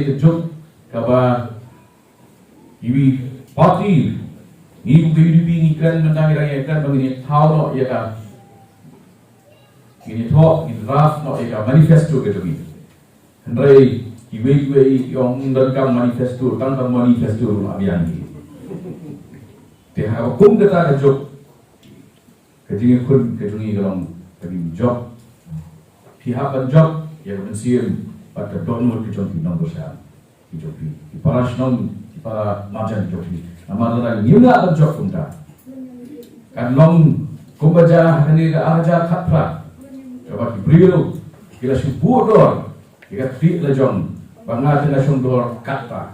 kadai kejut kaba iwi parti ni UDP ni kan menang raya kan begini tahu no ya kan ini talk in draft no ya manifesto gitu ni hendrai iwi yang dalam manifesto tentang manifesto abian ni teh hukum kata kejut kejingin kun kejungi dalam kami job pihak job yang mensiam pada donor kejungi nombor saya kejungi para senang para macam kejungi nama orang ni nak job pun tak kan long kumbaja hani aja khatra coba beliau kita sebut dor kita tri lejong bangga dengan sundor kata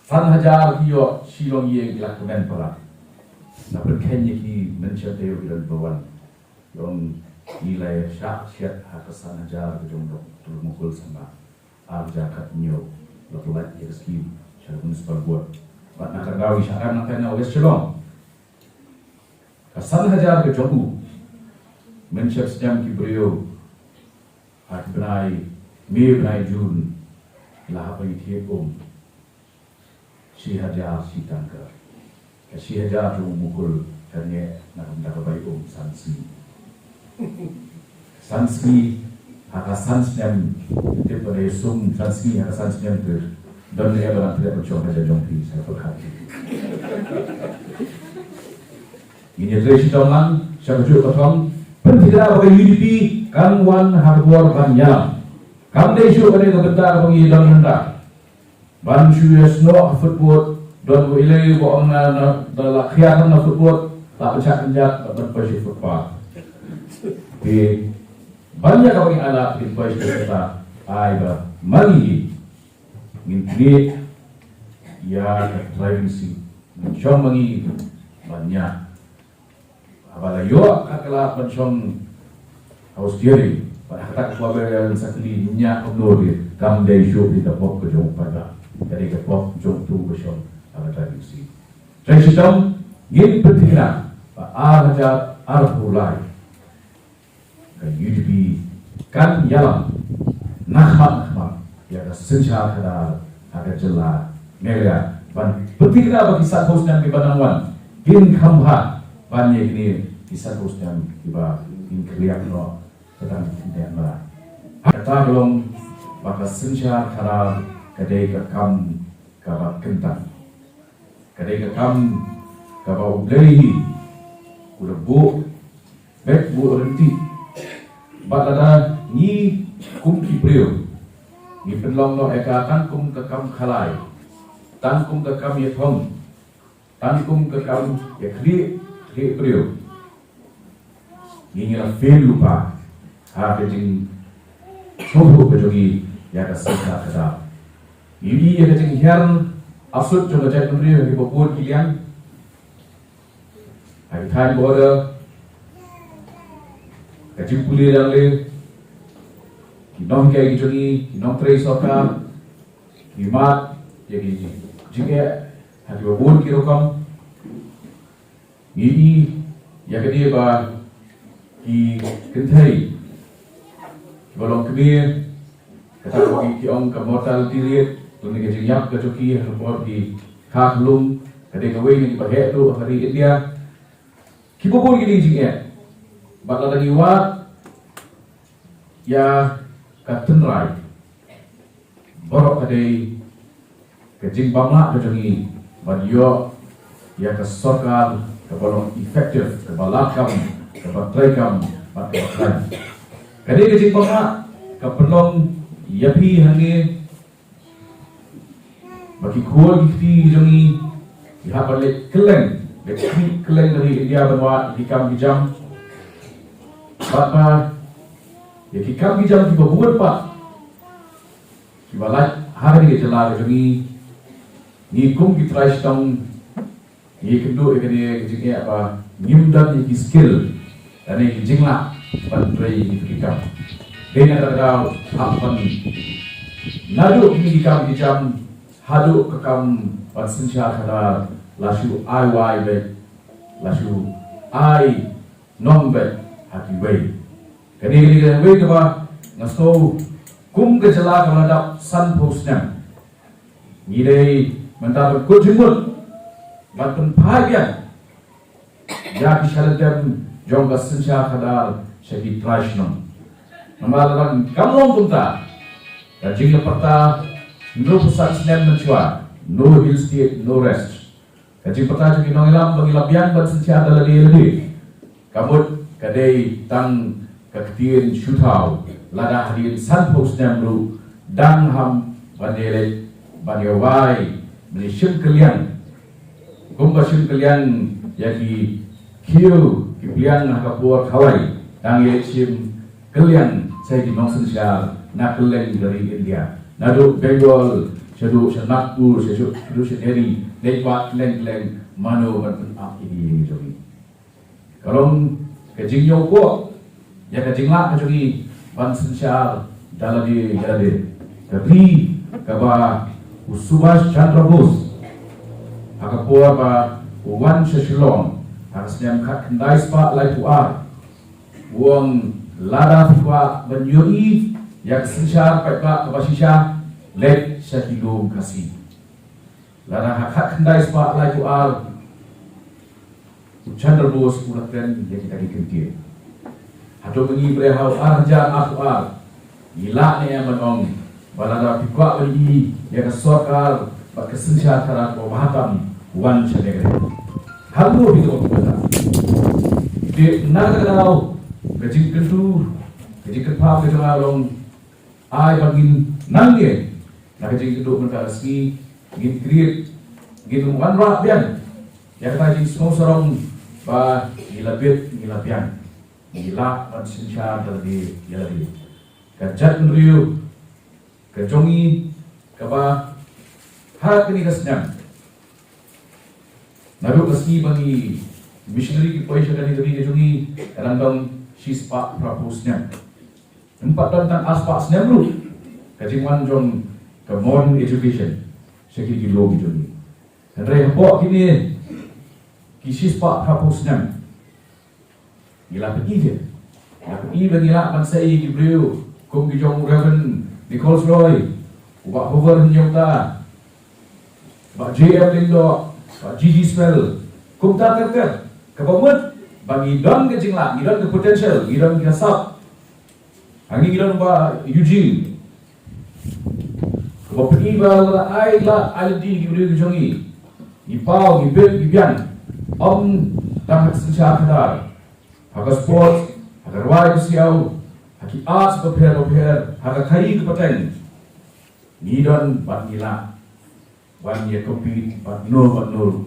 3,000 kio silong ye gila kemen pala na berkenya ki mencapai bilang bawan yang nilai syak hak 3,000 kejong dok turun mukul sama arja kat nyo lepas ya skim syarun sebuat buat nak gawi syaran nak kena wes celong 3,000 kejong mencap sejam ki beliau hak benai Mei benai Jun lah apa itu si hajar si tangkar si hajar tu mukul kerana nak mendapat baik sanski hak sansnya itu pada sum sanski hak sansnya tu dan dia dalam tidak bercoba saja jompi saya berkata ini dari si taman saya berjuang petang pentinglah bagi UDP kan wan harbuar banyak kan dia isu pada kebetar bagi dalam hendak ban syues no football don ilai bo na dalam khiatan na football tak pecah kenjat dan pasti football di banyak bagi anak di pasti kita aiba mari ngintri ya driving seat mencong mangi banyak abala yo kakala mencong haus diri pada kata keluarga yang sakli nya onori kam dai show di tapok ke jong pada dari ke pop jong tu beson ala driving seat saya sistem ngin pentingna arja arbulai ke UDP kan yalam nakhmat ya senja kada ada jela mega ban pentingna bagi satus dan bibananwan kin khamha ban ini kisah satus dan tiba in kliak no sedang tidak merah. Kata belum maka senja kada kadai kekam kaba kentang kadai kekam kaba ublei udah bu baik bu renti balada ni kum kibreu ni penlong no eka tan kum kekam khalai tan kum kekam yethong tan kum kekam yakli breu ni ngira fail lupa ha kejing sobo kejogi ya kasih kada ini ya kejing hian asut coba cai pemberi bagi popur kilian hai thai border kejing puli dale kinong kai kejogi kinong trei soka kimat jadi jika hati popur kirokam ini ya kedia ba ki kentai bolong kebir kata bagi ki ong ke mortal period tu ni kejing yak ke joki report di khak lum kade kawai ni pahe tu hari India ki bobol gini jingnya bakal lagi wat ya katen rai borok kade kejing bangla ke joki badio ya ke sokal ke bolong efektif ke balakam ke batrekam batrekam kade kejing bangla ke pelong yapi hange bagi kuat gifti jongi ya balik keleng dari India benua hikam hijam apa ya hikam hijam tiba buat pak tiba lagi hari ini jelas jongi ni kum kita istong ni kedua ekene kejengnya apa nyimdan ni skill dan ni jinglah pantrai hikam dengan ada apa nadu ini hikam hijam hadu kekam pansensia kada lasu ai wai be lasu ai non be hati be kini we ke ba ngaso kum ke jela kamada san posnya ngidai mendapat kujumut batun bahagian ya kisalatem jongga sensya kadal syaki trashnom memalaran kamong punta kajing leperta no pusat snem mencuat no hill state no rest kajing peta juga nongilam bagi lapian bat sensya adalah lebih kamut kadai tang kaktirin shutau lada hadirin sanpok snem ru dang ham bandele banyawai menishim kalian kumbashim kalian yaki kiu kipilian nakapur Hawaii dang yechim kalian saya di nongsen syar nak kalian dari India nadu Bengal sedu senakpur sedu sederi lewat leng mano berpenap ini jogi kalau kejing nyoko ya kejing lah jogi bansen syar daladi tapi kaba Subhash Chandra Bose akapua ba Wan Shashilong harusnya kat kendai spa lai puar uang lada fikwa benyuri yak sensar pekba kabasisha lek syakilum kasih lada kat kendai spa lai puar Chandra Bose ulatkan yang kita dikentir atau mengi berehau arja afuar gila ni yang menong balada fikwa beli yang sokar bak sensar karat bahatam wan syadegre halu itu kita di nagadau kejing kentur kejing kepap ke long ai bagin nangge nak kejing keduk mereka ski gin create gin wan rapian yang kita jing semua sorong ba gilapian gila ban sensar dari yaladi kajat nriu kejongi kaba hak ni kasnyam naru kasni bagi missionary ki poisa kani tadi kejongi random sispa propusnya empat tentang aspa snemru kajingwan jong ke modern education seki di logi jongi re ho kini ki sispa propusnya gila pergi ya pergi bagi lah pansai ki brio kum ki jong reven Nichols Roy, Ubah Hoover Nyota, Bak J.M. Lindo, Bak G.G. Spell, Kumta Terker, Kepamut, Bagi Don ke Jingla, Gidon ke Potential, Gidon ke Sab, Hangi Gidon Ba Eugene, Kepamut Ibal, Aila, Aldi, Gibri Jongi, Gipau, Gibir, Gibian, Om, Tamak Sensya Kadar, Haka Sports, Haka Rwai Kusiau, Haki arts berper, haka kai kepaten. Nidon bat gila, wan ye kopi bat nur.